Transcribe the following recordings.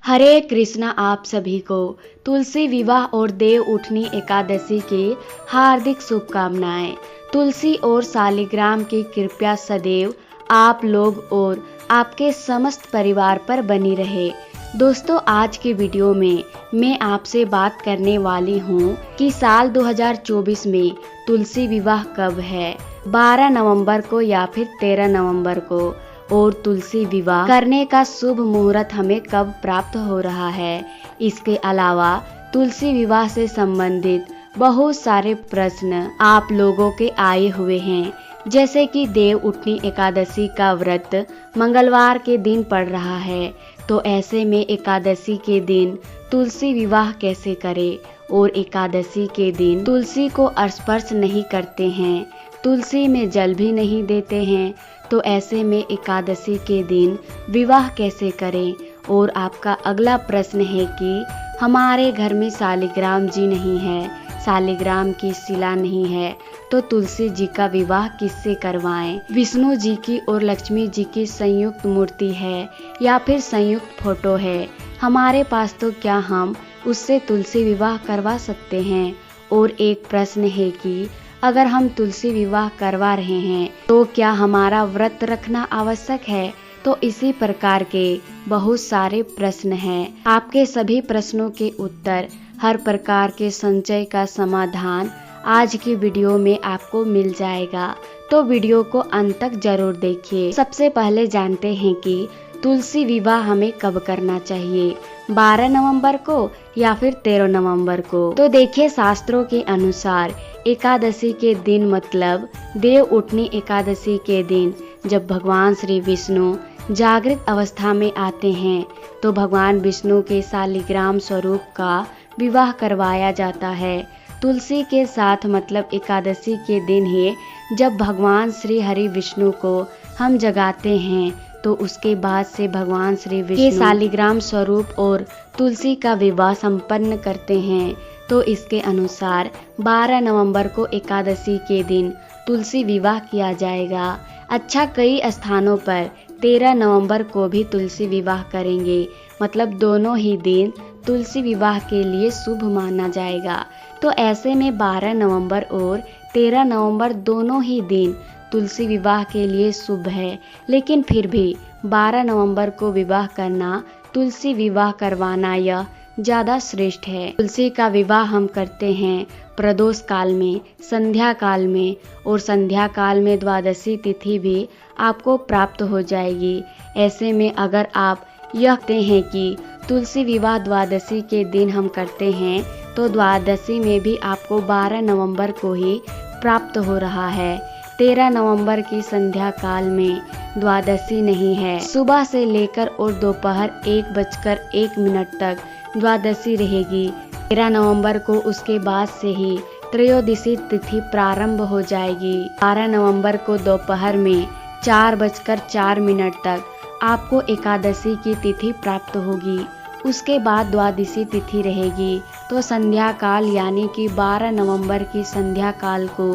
हरे कृष्णा। आप सभी को तुलसी विवाह और देव उठनी एकादशी की हार्दिक शुभकामनाएं। तुलसी और शालिग्राम की कृपा सदैव आप लोग और आपके समस्त परिवार पर बनी रहे। दोस्तों, आज के वीडियो में मैं आपसे बात करने वाली हूँ कि साल 2024 में तुलसी विवाह कब है, 12 नवंबर को या फिर 13 नवंबर को, और तुलसी विवाह करने का शुभ मुहूर्त हमें कब प्राप्त हो रहा है। इसके अलावा तुलसी विवाह से संबंधित बहुत सारे प्रश्न आप लोगों के आए हुए हैं, जैसे कि देव उठनी एकादशी का व्रत मंगलवार के दिन पड़ रहा है, तो ऐसे में एकादशी के दिन तुलसी विवाह कैसे करें, और एकादशी के दिन तुलसी को स्पर्श नहीं करते हैं, तुलसी में जल भी नहीं देते हैं, तो ऐसे में एकादशी के दिन विवाह कैसे करें। और आपका अगला प्रश्न है कि हमारे घर में शालिग्राम जी नहीं है, शालिग्राम की शिला नहीं है, तो तुलसी जी का विवाह किससे करवाएं। विष्णु जी की और लक्ष्मी जी की संयुक्त मूर्ति है या फिर संयुक्त फोटो है हमारे पास, तो क्या हम उससे तुलसी विवाह करवा सकते हैं। और एक प्रश्न है कि अगर हम तुलसी विवाह करवा रहे हैं तो क्या हमारा व्रत रखना आवश्यक है। तो इसी प्रकार के बहुत सारे प्रश्न हैं। आपके सभी प्रश्नों के उत्तर, हर प्रकार के संशय का समाधान आज की वीडियो में आपको मिल जाएगा, तो वीडियो को अंत तक जरूर देखिए। सबसे पहले जानते हैं कि तुलसी विवाह हमें कब करना चाहिए, 12 नवंबर को या फिर 13 नवंबर को। तो देखिए, शास्त्रों के अनुसार एकादशी के दिन मतलब देव उठनी एकादशी के दिन जब भगवान श्री विष्णु जागृत अवस्था में आते हैं, तो भगवान विष्णु के शालिग्राम स्वरूप का विवाह करवाया जाता है तुलसी के साथ। मतलब एकादशी के दिन ही जब भगवान श्री हरि विष्णु को हम जगाते हैं, तो उसके बाद से भगवान श्री विष्णु के शालिग्राम स्वरूप और तुलसी का विवाह संपन्न करते हैं। तो इसके अनुसार 12 नवंबर को एकादशी के दिन तुलसी विवाह किया जाएगा। अच्छा, कई स्थानों पर 13 नवंबर को भी तुलसी विवाह करेंगे, मतलब दोनों ही दिन तुलसी विवाह के लिए शुभ माना जाएगा। तो ऐसे में 12 नवंबर और 13 नवंबर दोनों ही दिन तुलसी विवाह के लिए शुभ है, लेकिन फिर भी 12 नवंबर को विवाह करना, तुलसी विवाह करवाना यह ज़्यादा श्रेष्ठ है। तुलसी का विवाह हम करते हैं प्रदोष काल में, संध्या काल में, और संध्या काल में द्वादशी तिथि भी आपको प्राप्त हो जाएगी। ऐसे में अगर आप यह कहते हैं कि तुलसी विवाह द्वादशी के दिन हम करते हैं, तो द्वादशी में भी आपको 12 नवंबर को ही प्राप्त हो रहा है। 13 नवंबर की संध्या काल में द्वादशी नहीं है। सुबह से लेकर और दोपहर 1:01 तक द्वादशी रहेगी। 13 नवंबर को उसके बाद से ही त्रयोदशी तिथि प्रारंभ हो जाएगी। 12 नवंबर को दोपहर में 4:04 तक आपको एकादशी की तिथि प्राप्त होगी। उसके बाद द्वादशी तिथि रहेगी। तो संध्या काल यानी कि 12 नवंबर की संध्या काल को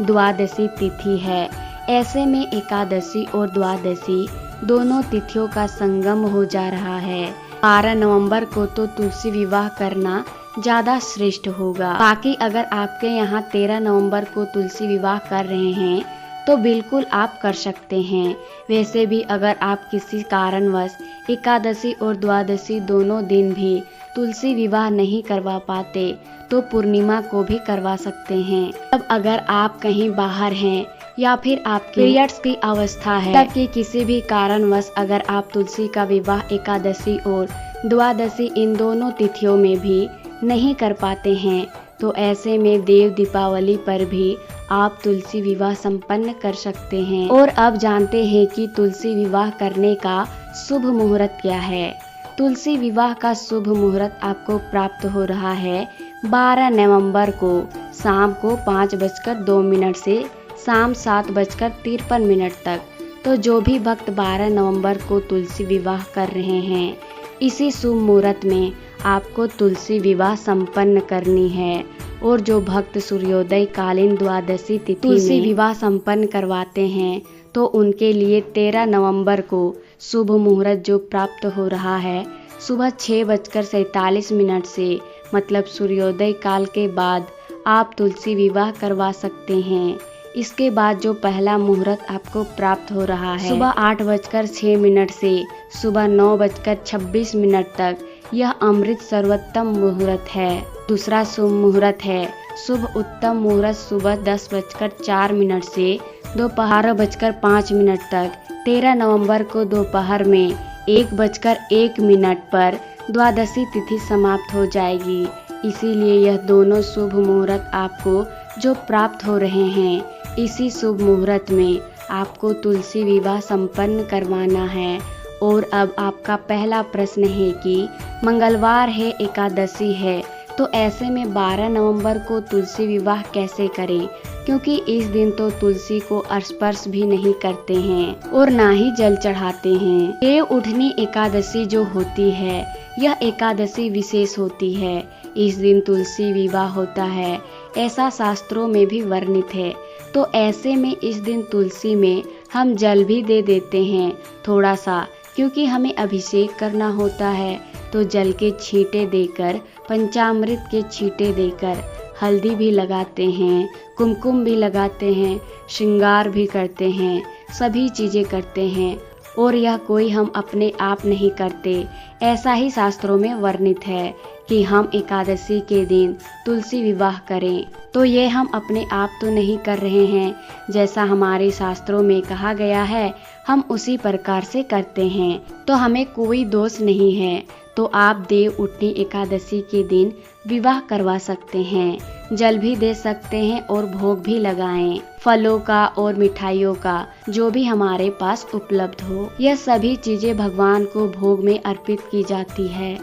द्वादशी तिथि है। ऐसे में एकादशी और द्वादशी दोनों तिथियों का संगम हो जा रहा है। 12 नवंबर को तो तुलसी विवाह करना ज़्यादा श्रेष्ठ होगा। बाकी अगर आपके यहाँ 13 नवंबर को तुलसी विवाह कर रहे हैं तो बिल्कुल आप कर सकते हैं। वैसे भी अगर आप किसी कारणवश एकादशी और द्वादशी दोनों दिन भी तुलसी विवाह नहीं करवा पाते, तो पूर्णिमा को भी करवा सकते हैं। अब अगर आप कहीं बाहर हैं या फिर आपके पीरियड्स की अवस्था है, तब कि किसी भी कारणवश अगर आप तुलसी का विवाह एकादशी और द्वादशी इन दोनों तिथियों में भी नहीं कर पाते हैं, तो ऐसे में देव दीपावली पर भी आप तुलसी विवाह संपन्न कर सकते हैं। और अब जानते हैं कि तुलसी विवाह करने का शुभ मुहूर्त क्या है। तुलसी विवाह का शुभ मुहूर्त आपको प्राप्त हो रहा है 12 नवंबर को शाम को 5:02 से शाम 7:53 तक। तो जो भी भक्त 12 नवंबर को तुलसी विवाह कर रहे हैं, इसी शुभ मुहूर्त में आपको तुलसी विवाह संपन्न करनी है। और जो भक्त सूर्योदय कालीन द्वादशी तिथि तुलसी विवाह संपन्न करवाते हैं, तो उनके लिए 13 नवंबर को शुभ मुहूर्त जो प्राप्त हो रहा है सुबह 6:47 से मतलब सूर्योदय काल के बाद आप तुलसी विवाह करवा सकते हैं। इसके बाद जो पहला मुहूर्त आपको प्राप्त हो रहा है सुबह 8:06 से सुबह 9:26 तक, यह अमृत सर्वोत्तम मुहूर्त है। दूसरा शुभ मुहूर्त है शुभ उत्तम मुहूर्त सुबह 10:04 से दोपहर 12:05 तक। 13 नवंबर को दोपहर में 1:01 पर द्वादशी तिथि समाप्त हो जाएगी। इसीलिए यह दोनों शुभ मुहूर्त आपको जो प्राप्त हो रहे हैं, इसी शुभ मुहूर्त में आपको तुलसी विवाह संपन्न करवाना है। और अब आपका पहला प्रश्न है कि मंगलवार है, एकादशी है, तो ऐसे में 12 नवंबर को तुलसी विवाह कैसे करें, क्योंकि इस दिन तो तुलसी को स्पर्श भी नहीं करते हैं और ना ही जल चढ़ाते हैं। देव उठनी एकादशी जो होती है, यह एकादशी विशेष होती है। इस दिन तुलसी विवाह होता है, ऐसा शास्त्रों में भी वर्णित है। तो ऐसे में इस दिन तुलसी में हम जल भी दे देते हैं थोड़ा सा, क्योंकि हमें अभिषेक करना होता है। तो जल के छींटे देकर, पंचामृत के छींटे देकर, हल्दी भी लगाते हैं, कुमकुम भी लगाते हैं, श्रृंगार भी करते हैं, सभी चीज़ें करते हैं। और यह कोई हम अपने आप नहीं करते, ऐसा ही शास्त्रों में वर्णित है कि हम एकादशी के दिन तुलसी विवाह करें। तो ये हम अपने आप तो नहीं कर रहे हैं, जैसा हमारे शास्त्रों में कहा गया है हम उसी प्रकार से करते हैं, तो हमें कोई दोष नहीं है। तो आप देव उठनी एकादशी के दिन विवाह करवा सकते हैं, जल भी दे सकते हैं और भोग भी लगाएं, फलों का और मिठाइयों का, जो भी हमारे पास उपलब्ध हो। यह सभी चीजें भगवान को भोग में अर्पित की जाती है,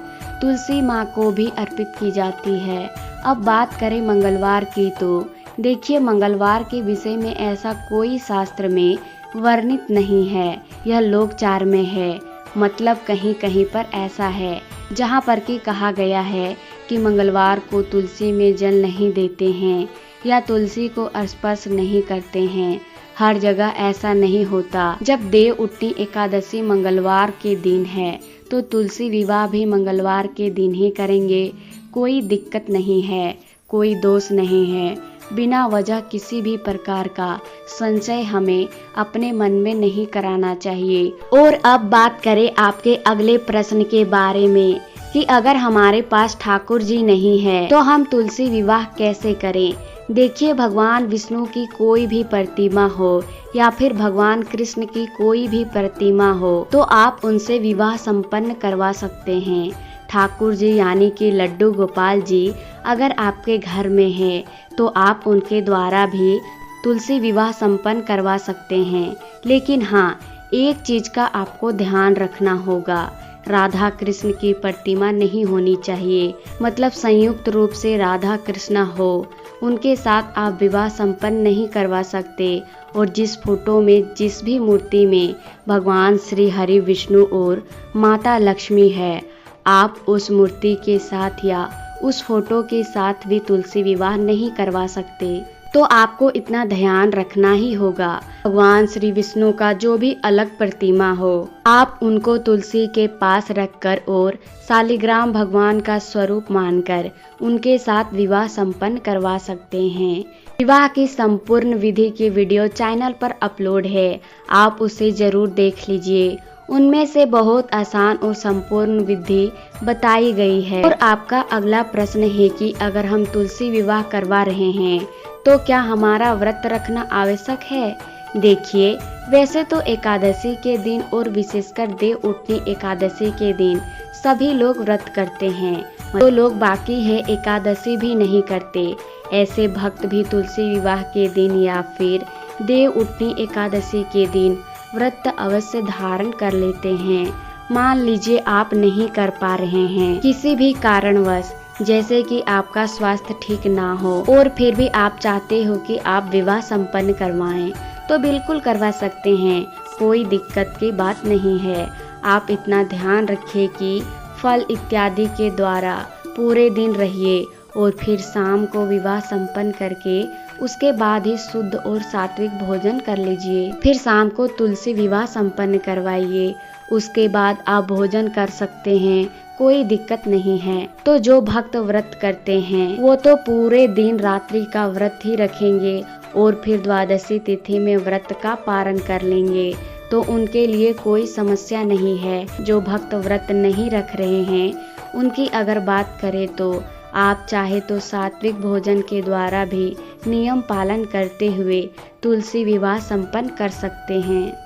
तुलसी माँ को भी अर्पित की जाती है। अब बात करें मंगलवार की, तो देखिए मंगलवार के विषय में ऐसा कोई शास्त्र में वर्णित नहीं है, यह लोकचार में है। मतलब कहीं कहीं पर ऐसा है जहाँ पर कि कहा गया है कि मंगलवार को तुलसी में जल नहीं देते हैं या तुलसी को स्पर्श नहीं करते हैं। हर जगह ऐसा नहीं होता। जब देव उठनी एकादशी मंगलवार के दिन है, तो तुलसी विवाह भी मंगलवार के दिन ही करेंगे। कोई दिक्कत नहीं है, कोई दोष नहीं है। बिना वजह किसी भी प्रकार का संशय हमें अपने मन में नहीं कराना चाहिए। और अब बात करें आपके अगले प्रश्न के बारे में कि अगर हमारे पास ठाकुर जी नहीं है तो हम तुलसी विवाह कैसे करें। देखिए, भगवान विष्णु की कोई भी प्रतिमा हो या फिर भगवान कृष्ण की कोई भी प्रतिमा हो, तो आप उनसे विवाह संपन्न करवा सकते हैं। ठाकुर जी यानी कि लड्डू गोपाल जी अगर आपके घर में है, तो आप उनके द्वारा भी तुलसी विवाह संपन्न करवा सकते हैं। लेकिन हाँ, एक चीज का आपको ध्यान रखना होगा, राधा कृष्ण की प्रतिमा नहीं होनी चाहिए। मतलब संयुक्त रूप से राधा कृष्ण हो, उनके साथ आप विवाह संपन्न नहीं करवा सकते। और जिस फोटो में, जिस भी मूर्ति में भगवान श्री हरि विष्णु और माता लक्ष्मी है, आप उस मूर्ति के साथ या उस फोटो के साथ भी तुलसी विवाह नहीं करवा सकते। तो आपको इतना ध्यान रखना ही होगा, भगवान श्री विष्णु का जो भी अलग प्रतिमा हो, आप उनको तुलसी के पास रखकर और शालिग्राम भगवान का स्वरूप मानकर उनके साथ विवाह संपन्न करवा सकते हैं। विवाह की संपूर्ण विधि की वीडियो चैनल पर अपलोड है, आप उसे जरूर देख लीजिए। उनमें से बहुत आसान और संपूर्ण विधि बताई गई है। और आपका अगला प्रश्न है कि अगर हम तुलसी विवाह करवा रहे हैं तो क्या हमारा व्रत रखना आवश्यक है। देखिए, वैसे तो एकादशी के दिन और विशेषकर देव उठनी एकादशी के दिन सभी लोग व्रत करते हैं। तो लोग बाकी है एकादशी भी नहीं करते। ऐसे भक्त भी तुलसी विवाह के दिन या फिर देव उठनी एकादशी के दिन व्रत अवश्य धारण कर लेते हैं। मान लीजिए आप नहीं कर पा रहे हैं किसी भी कारणवश, जैसे कि आपका स्वास्थ्य ठीक ना हो और फिर भी आप चाहते हो कि आप विवाह संपन्न करवाएं, तो बिल्कुल करवा सकते हैं, कोई दिक्कत की बात नहीं है। आप इतना ध्यान रखिए कि फल इत्यादि के द्वारा पूरे दिन रहिए और फिर शाम को विवाह संपन्न करके उसके बाद ही शुद्ध और सात्विक भोजन कर लीजिए। फिर शाम को तुलसी विवाह संपन्न करवाइए उसके बाद आप भोजन कर सकते हैं, कोई दिक्कत नहीं है। तो जो भक्त व्रत करते हैं वो तो पूरे दिन रात्रि का व्रत ही रखेंगे और फिर द्वादशी तिथि में व्रत का पारण कर लेंगे, तो उनके लिए कोई समस्या नहीं है। जो भक्त व्रत नहीं रख रहे हैं उनकी अगर बात करें तो आप चाहे तो सात्विक भोजन के द्वारा भी नियम पालन करते हुए तुलसी विवाह संपन्न कर सकते हैं।